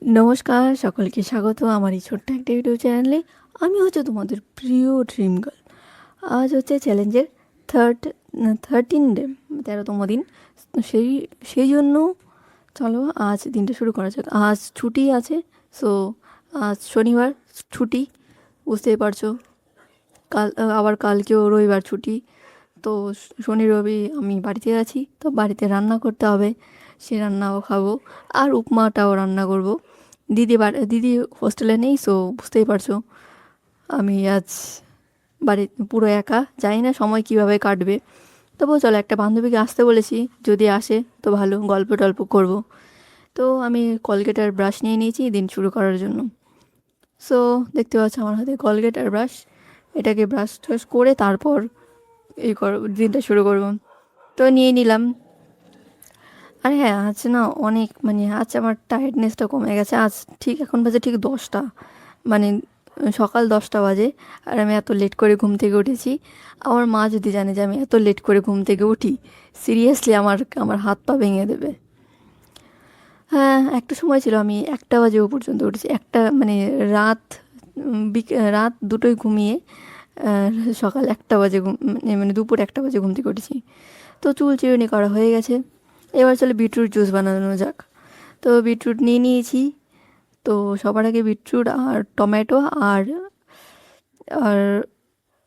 নমস্কার, সকলকে স্বাগত আমার এই ছোট্ট একটা ইউটিউব চ্যানেলে। আমি হচ্ছে তোমাদের প্রিয় ড্রিম গার্ল। আজ হচ্ছে চ্যালেঞ্জের থার্ড 13 ডে, 13তম দিন। সেই সেই জন্য চলো আজ দিনটা শুরু করা যাক। আজ ছুটি আছে, সো আজ শনিবার ছুটি, বুঝতেই পারছো। আবার কালকেও রবিবার ছুটি। তো শনি রবি আমি বাড়িতে আছি, তো বাড়িতে রান্না করতে হবে, সে রান্নাও খাবো। আর উপমাটাও রান্না করব। দিদি হোস্টেলে নেই, সো বুঝতেই পারছো আমি আজ বাড়ি পুরো একা, জানি না সময় কিভাবে কাটবে। তবুও চলো, একটা বান্ধবীকে আসতে বলেছি, যদি আসে তো ভালো, গল্প টল্প করব। তো আমি কলগেট আর ব্রাশ নিয়ে নিয়েছি দিন শুরু করার জন্য। সো দেখতে পাচ্ছ আমার হাতে কলগেট আর ব্রাশ। এটাকে ব্রাশ ট্রাশ করে তারপর দিনটা শুরু করব। তো নিয়ে নিলাম। আর হ্যাঁ, আজ না অনেক আজ আমার টায়ার্ডনেসটা কমে গেছে। আজ ঠিক এখন বাজে ঠিক 10টা, মানে সকাল 10টা বাজে। আর আমি এত লেট করে ঘুম থেকে উঠেছি। আমার মা যদি জানে যে আমি এত লেট করে ঘুম থেকে উঠি, সিরিয়াসলি আমার আমার হাত পা ভেঙে দেবে। হ্যাঁ, একটা সময় ছিল আমি 1টা বাজেও পর্যন্ত উঠেছি। রাত রাত 2টোয় ঘুমিয়ে আহ, সকাল 1টা বাজে দুপুর 1টা বাজে ঘুম থেকে উঠেছি। তো চুল চিরুনি করা হয়ে গেছে। এবার চলে বিটরুট জুস বানানো যাক। তো বিটরুট নিয়ে নিয়েছি। তো সবার আগে বিটরুট আর টমেটো আর আর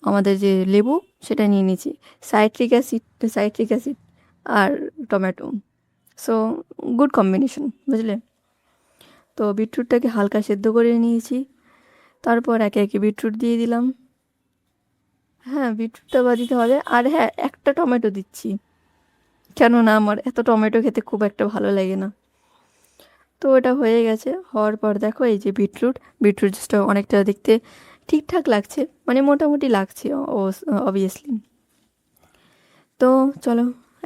আমাদের যে লেবু, সেটা নিয়ে নিয়েছি। সাইট্রিক অ্যাসিড আর টমেটো, সো গুড কম্বিনেশন, বুঝলে। তো বিটরুটটাকে হালকা সেদ্ধ করে নিয়েছি। তারপর একে একে বিটরুট দিয়ে দিলাম। হ্যাঁ, বিটরুটটা দিতে হবে। আর হ্যাঁ, একটা টমেটো দিচ্ছি, কেননা আমার এত টমেটো খেতে খুব একটা ভালো লাগে না। তো এটা হয়ে গেছে। হওয়ার পর দেখো, এই যে বিটরুট জুসটা অনেকটা দেখতে ঠিকঠাক লাগছে, মানে মোটামুটি লাগছে অবভিয়াসলি। তো চলো,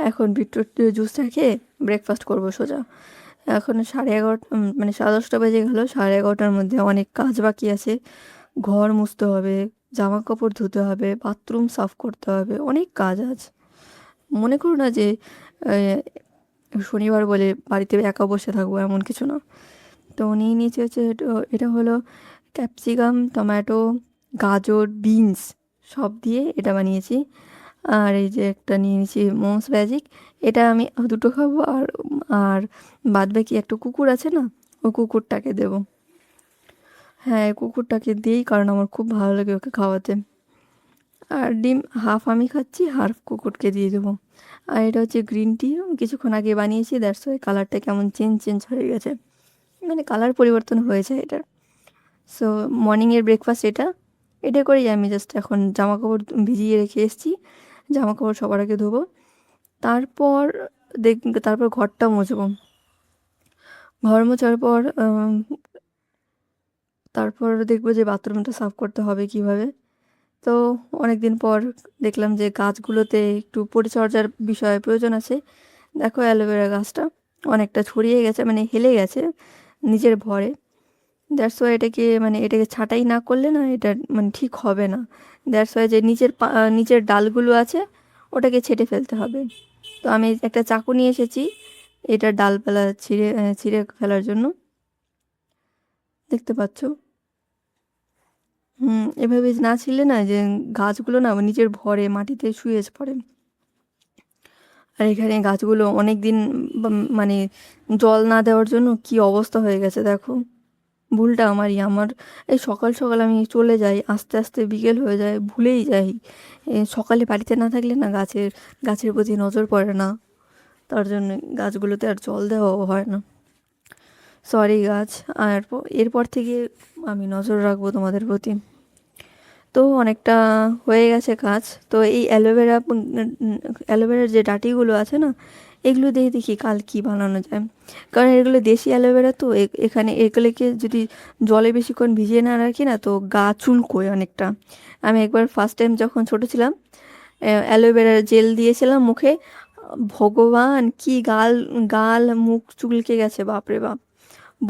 এখন বিটরুট জুসটা খেয়ে ব্রেকফাস্ট করবো সোজা। এখন 11:30, 10:30 বেজে গেলো। 11:30টার মধ্যে অনেক কাজ বাকি আছে। ঘর মুছতে হবে, জামা কাপড় ধুতে হবে, বাথরুম সাফ করতে হবে, অনেক কাজ আছে। মনে করো না যে আহ, শনিবার বলে বাড়িতে একা বসে থাকবো, এমন কিছু না। তো নিয়ে নিয়েছি হচ্ছে এটা হলো ক্যাপসিকাম, টমেটো, গাজর, বিনস সব দিয়ে এটা বানিয়েছি। আর এই যে একটা নিয়ে নিয়েছি মোমস ম্যাজিক, এটা আমি দুটো খাবো। আর আর বাদ বাকি একটা কুকুর আছে না, ওই কুকুরটাকে দেবো। হ্যাঁ, এই কুকুরটাকে দিই, কারণ আমার খুব ভালো লাগে ওকে খাওয়াতে। আর ডিম হাফ আমি খাচ্ছি, হাফ কুকুরকে দিয়ে দেবো। আর এটা হচ্ছে গ্রিন টি, কিছুক্ষণ আগে বানিয়েছি, দ্যাটস ওয়াই কালারটা কেমন চেঞ্জ চেঞ্জ হয়ে গেছে, মানে কালার পরিবর্তন হয়েছে এটার। সো মর্নিংয়ের ব্রেকফাস্ট এটা। এটা করেই আমি জাস্ট এখন জামা কাপড় ভিজিয়ে রেখে এসেছি। জামা কাপড় সবার আগে ধোবো। তারপর দেখ তারপর ঘরটা মুছবো। ঘর মোছার পর তারপর দেখবো যে বাথরুমটা সাফ করতে হবে কিভাবে। তো অনেক দিন পর দেখলাম যে গাছগুলোতে একটু পরিচর্যার বিষয়ে প্রয়োজন আছে। দেখো, অ্যালোভেরা গাছটা অনেকটা ছড়িয়ে গেছে, মানে হেলে গেছে নিজের ভরে। দ্যাটস ওয়াই এটাকে ছাঁটাই না করলে না, এটা ঠিক হবে না। দ্যাটস ওয়াই যে নিচের ডালগুলো আছে, ওটাকে ছেঁটে ফেলতে হবে। তো আমি একটা চাকু নিয়ে এসেছি এটার ডালপালা ছিঁড়ে ফেলার জন্য, দেখতে পাচ্ছ। এভাবে না ছিঁড়লে না, যে গাছগুলো না নিজের ভরে মাটিতে শুয়ে পড়ে। আর এখানে গাছগুলো অনেক দিন মানে জল না দেওয়ার জন্য কি অবস্থা হয়ে গেছে দেখো। ভুলটা আমারই। এই সকাল সকাল আমি চলে যাই, আস্তে আস্তে বিকেল হয়ে যায়, ভুলেই যাই। সকালে বাড়িতে না থাকলে না গাছের প্রতি নজর পড়ে না, তার জন্য গাছগুলোতে আর জল দেওয়াও হয় না। সরি গাছ। আর এরপর থেকে আমি নজর রাখবো তোমাদের প্রতি। তো অনেকটা হয়ে গেছে কাজ। তো এই অ্যালোভেরার যে ডাঁটিগুলো আছে না, এগুলো দিয়ে দেখি কাল কি বানানো যায়। কারণ এগুলো দেশি অ্যালোভেরা, তো এখানে এগুলোকে যদি জলে বেশিক্ষণ ভিজিয়ে না রাখি না, তো গা চুলকোয় অনেকটা। আমি একবার ফার্স্ট টাইম যখন ছোট ছিলাম, অ্যালোভেরার জেল দিয়েছিলাম মুখে। ভগবান, কি গাল গাল মুখ চুলকে গেছে, বাপরে বাপ!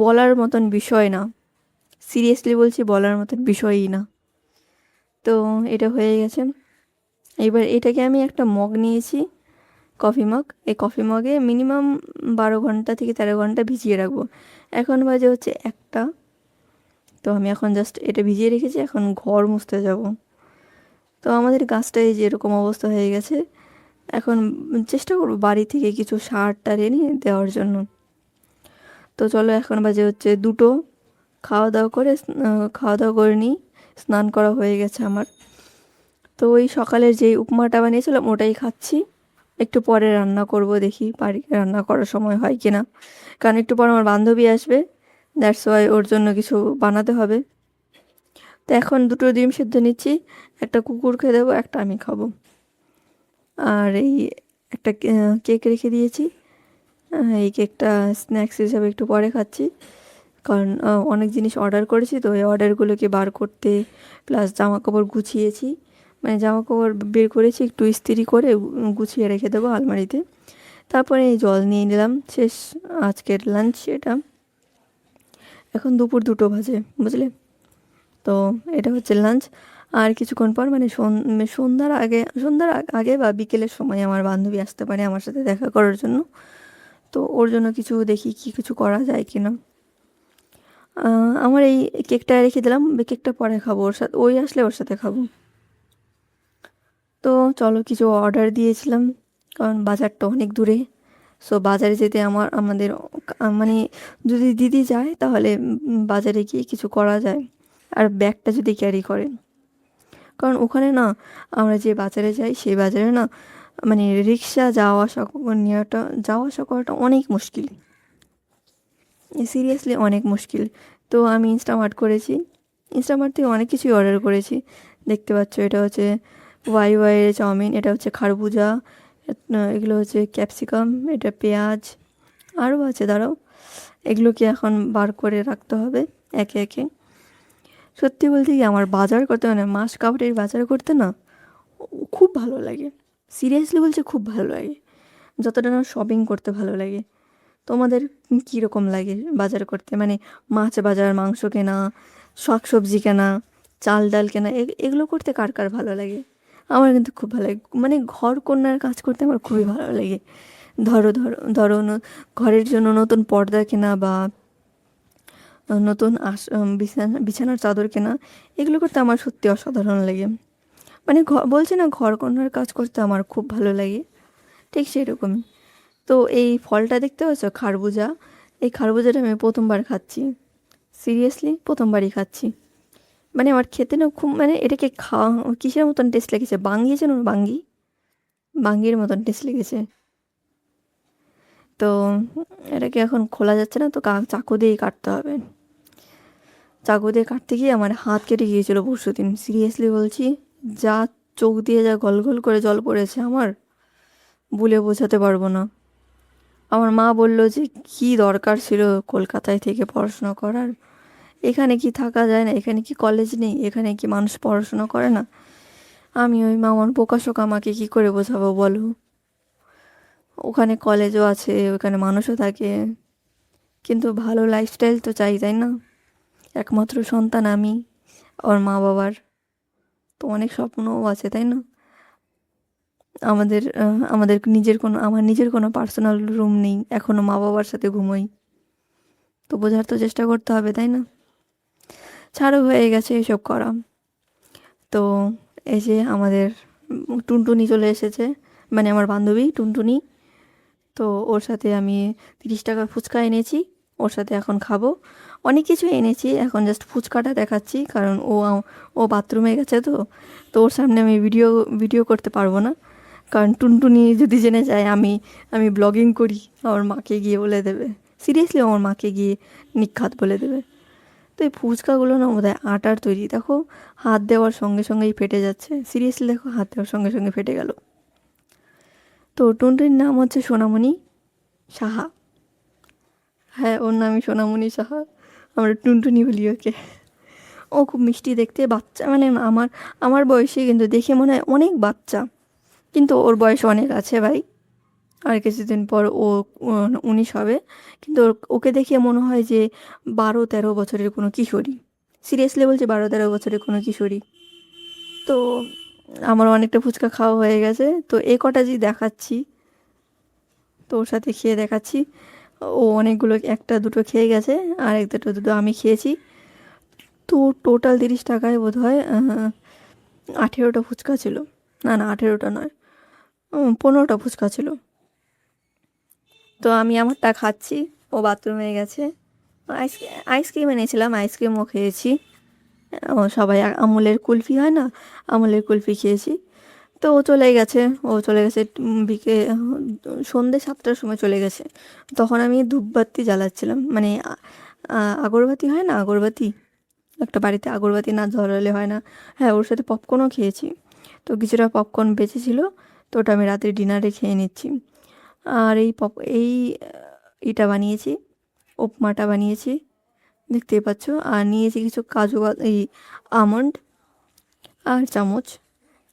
বলার মতন বিষয় না, সিরিয়াসলি বলছি, বলার মতন বিষয়ই না। তো এটা হয়ে গেছে। এবার এটাকে আমি একটা মগ নিয়েছি, কফি মগ, এই কফি মগে মিনিমাম 12 ঘন্টা থেকে 13 ঘন্টা ভিজিয়ে রাখবো। এখন বাজে হচ্ছে 1টা। তো আমি এখন জাস্ট এটা ভিজিয়ে রেখেছি, এখন ঘর মুছতে যাব। তো আমাদের গাছটায় যেরকম অবস্থা হয়ে গেছে, এখন চেষ্টা করবো বাড়ি থেকে কিছু সার টার এনে দেওয়ার জন্য। তো চলো, এখন বাজে হচ্ছে 2টো। খাওয়া দাওয়া করে নিই। স্নান করা হয়ে গেছে আমার। তো ওই সকালের যেই উপমাটা বানিয়েছিলাম ওটাই খাচ্ছি। একটু পরে রান্না করব, দেখি পারি রান্না করার সময় হয় কি না, কারণ একটু পর আমার বান্ধবী আসবে, দ্যাটস ওয়াই ওর জন্য কিছু বানাতে হবে। তো এখন 2টো ডিম সেদ্ধ নিচ্ছি, একটা কুকুর খেয়ে দেবো, একটা আমি খাবো। আর এই একটা কেক রেখে দিয়েছি, এই কেকটা স্ন্যাক্স হিসাবে একটু পরে খাচ্ছি, কারণ অনেক জিনিস অর্ডার করেছি, তো এই অর্ডারগুলোকে বার করতে, প্লাস জামা কাপড় গুছিয়েছি, মানে জামা কাপড় বের করেছি, একটু ইস্ত্রি করে গুছিয়ে রেখে দেবো আলমারিতে। তারপরে এই জল নিয়ে নিলাম, শেষ আজকের লাঞ্চ এটা। এখন দুপুর 2টো বাজে, বুঝলে? তো এটা হচ্ছে লাঞ্চ। আর কিছুক্ষণ পর মানে সন্ধ্যার আগে বা বিকেলের সময় আমার বান্ধবী আসতে পারে আমার সাথে দেখা করার জন্য। তো ওর জন্য কিছু দেখি কি কিছু করা যায় কিনা। আমার এই কেকটা রেখে দিলাম, কেকটা পরে খাবো, ওর সাথে ওই আসলে ওর সাথে খাবো। তো চলো, কিছু অর্ডার দিয়েছিলাম, কারণ বাজারটা অনেক দূরে। সো বাজারে যেতে আমাদের মানে যদি দিদি যায় তাহলে বাজারে গিয়ে কিছু করা যায়, আর ব্যাগটা যদি ক্যারি করে, কারণ ওখানে না, আমরা যে বাজারে যাই সেই বাজারে না, মানে রিক্সা যাওয়া আসা করাটা অনেক মুশকিল, সিরিয়াসলি অনেক মুশকিল। তো আমি ইনস্টামার্ট থেকে অনেক কিছুই অর্ডার করেছি। দেখতে পাচ্ছ, এটা হচ্ছে ওয়াইয়ের চাউমিন, এটা হচ্ছে খারবুজা, এগুলো হচ্ছে ক্যাপসিকাম, এটা পেঁয়াজ, আরও আছে, দাঁড়াও, এগুলোকে এখন বার করে রাখতে হবে একে একে। সত্যি বলতে কি, আমার বাজার করতে, মানে মাস কাবাডির বাজার করতে না খুব ভালো লাগে। সিরিয়াসলি বলছে, খুব ভালো লাগে, যতটা না শপিং করতে ভালো লাগে। তোমাদের কীরকম লাগে বাজার করতে, মানে মাছ বাজার, মাংস কেনা, শাক সবজি কেনা, চাল ডাল কেনা, এগুলো করতে কার কার ভালো লাগে? আমার কিন্তু খুব ভালো লাগে, মানে ঘর কন্যার কাজ করতে আমার খুবই ভালো লাগে। ধরো ধরো ধরো ঘরের জন্য নতুন পর্দা কেনা বা নতুন বিছানার চাদর কেনা, এগুলো করতে আমার সত্যি অসাধারণ লাগে। মানে বলছি না, ঘর কন্যার কাজ করতে আমার খুব ভালো লাগে, ঠিক সেরকমই। তো এই ফলটা দেখতে পাচ্ছ, খারবুজা, এই খারবুজাটা আমি প্রথমবার খাচ্ছি, সিরিয়াসলি প্রথমবারই খাচ্ছি। মানে আমার খেতে না খুব, মানে এটাকে খাওয়া কিসের মতন টেস্ট লেগেছে, বাঙ্গি আছে না, বাঙ্গির মতন টেস্ট লেগেছে। তো এটাকে এখন খোলা যাচ্ছে না, তো চাকু দিয়েই কাটতে হবে। চাকু দিয়ে কাটতে গিয়ে আমার হাত কেটে গিয়েছিলো পরশুদিন, সিরিয়াসলি বলছি, যা চোখ দিয়ে যা গল গল করে জল পড়েছে আমার, বলে বোঝাতে পারবো না। আমার মা বলল যে কি দরকার ছিল কলকাতায় থেকে পড়াশোনা করার, এখানে কি থাকা যায় না, এখানে কি কলেজ নেই, এখানে কি মানুষ পড়াশোনা করে না? আমি ওই মামার বোকাশোকা আমাকে কী করে বোঝাবো বলো? ওখানে কলেজও আছে, ওখানে মানুষও থাকে, কিন্তু ভালো লাইফস্টাইল তো চাই, তাই না? একমাত্র সন্তান আমি ওর মা বাবার, তো অনেক স্বপ্নও আছে, তাই না? আমার নিজের কোনো পার্সোনাল রুম নেই, এখনও মা বাবার সাথে ঘুমোই, তো বোঝার তো চেষ্টা করতে হবে, তাই না? ছাড়ো, হয়ে গেছে এসব করা। তো এই যে আমাদের টুনটুনি চলে এসেছে, মানে আমার বান্ধবী টুনটুনি। তো ওর সাথে আমি 30 টাকার ফুচকা এনেছি, ওর সাথে এখন খাবো। অনেক কিছু এনেছি, এখন জাস্ট ফুচকাটা দেখাচ্ছি, কারণ ও বাথরুমে গেছে, তো ওর সামনে আমি ভিডিও করতে পারবো না, কারণ টুনটুনি যদি জেনে যায় আমি ব্লগিং করি, আমার মাকে গিয়ে বলে দেবে, সিরিয়াসলি আমার মাকে গিয়ে নিখাত বলে দেবে। তো এই ফুচকাগুলো না বোধহয় আটার তৈরি, দেখো হাত দেওয়ার সঙ্গে সঙ্গেই ফেটে যাচ্ছে, সিরিয়াসলি দেখো হাত দেওয়ার সঙ্গে সঙ্গে ফেটে গেল। তো টুনটুনির নাম হচ্ছে সোনামণি সাহা। হ্যাঁ, ওর নামই সোনামণি সাহা, আমরা টুনটুনি বলি ওকে। ও খুব মিষ্টি দেখতে, বাচ্চা, মানে আমার বয়সে, কিন্তু দেখে মনে হয় অনেক বাচ্চা, কিন্তু ওর বয়স অনেক আছে ভাই। আর কিছুদিন পর ও 19 হবে, কিন্তু ওকে দেখে মনে হয় যে 12-13 বছরের কোনো কিশোরী, সিরিয়াসলি বলছি, 12-13 বছরের কোনো কিশোরী। তো আমার অনেকটা ফুচকা খাওয়া হয়ে গেছে, তো এ কটা যে দেখাচ্ছি, তো ওর সাথে খেয়ে দেখাচ্ছি। ও অনেকগুলো, একটা দুটো খেয়ে গেছে, আর একটা দুটো আমি খেয়েছি। তো টোটাল 30 টাকায় বোধ হয় 18টা ফুচকা ছিল। না না, 18টা নয়, 15টা ফুচকা ছিল। তো আমি আমারটা খাচ্ছি, ও বাথরুমে গেছে। আইসক্রিম এনেছিলাম, আইসক্রিমও খেয়েছি। সবাই আমুলের কুলফি হয় না, আমুলের কুলফি খেয়েছি। তো ও চলে গেছে সন্ধ্যে 7টার সময় চলে গেছে। তখন আমি ধূপবাতি জ্বালাচ্ছিলাম, মানে আগরবাতি হয় না, আগরবাতি, একটা বাড়িতে আগরবাতি না জ্বালালে হয় না। হ্যাঁ, ওর সাথে পপকর্নও খেয়েছি। তো কিছুটা পপকর্ন বেঁচেছিল, তো ওটা আমি রাতের ডিনারে খেয়ে নিচ্ছি। আর এই এটা বানিয়েছি, উপমাটা বানিয়েছি, দেখতেই পাচ্ছ। আর নিয়েছি কিছু এই আমন্ড, আর চামচ,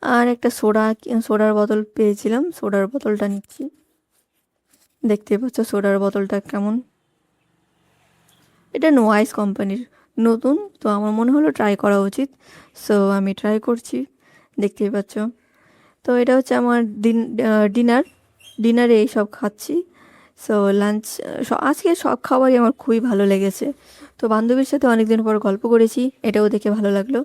আর একটা সোডার বোতল পেয়েছিলাম, সোডার বোতলটা নিচ্ছি। দেখতেই পাচ্ছ সোডার বোতলটা কেমন। এটা নো আইস কোম্পানির, নতুন, তো আমার মনে হলো ট্রাই করা উচিত, সো আমি ট্রাই করছি, দেখতেই পাচ্ছ। তো এটা হচ্ছে আমার ডিনারে এইসব খাচ্ছি। সো লাঞ্চ, আজকে সব খাবারই আমার খুবই ভালো লেগেছে। তো বান্ধবীর সাথে অনেকদিন পর গল্প করেছি, এটাও দেখে ভালো লাগলো।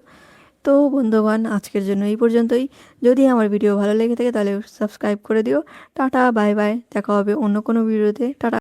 তো বন্ধুগণ, আজকের জন্য এই পর্যন্তই। যদি আমার ভিডিও ভালো লেগে থাকে তাহলে সাবস্ক্রাইব করে দিও। টাটা, বাই বাই, দেখা হবে অন্য কোনো ভিডিওতে। টাটা।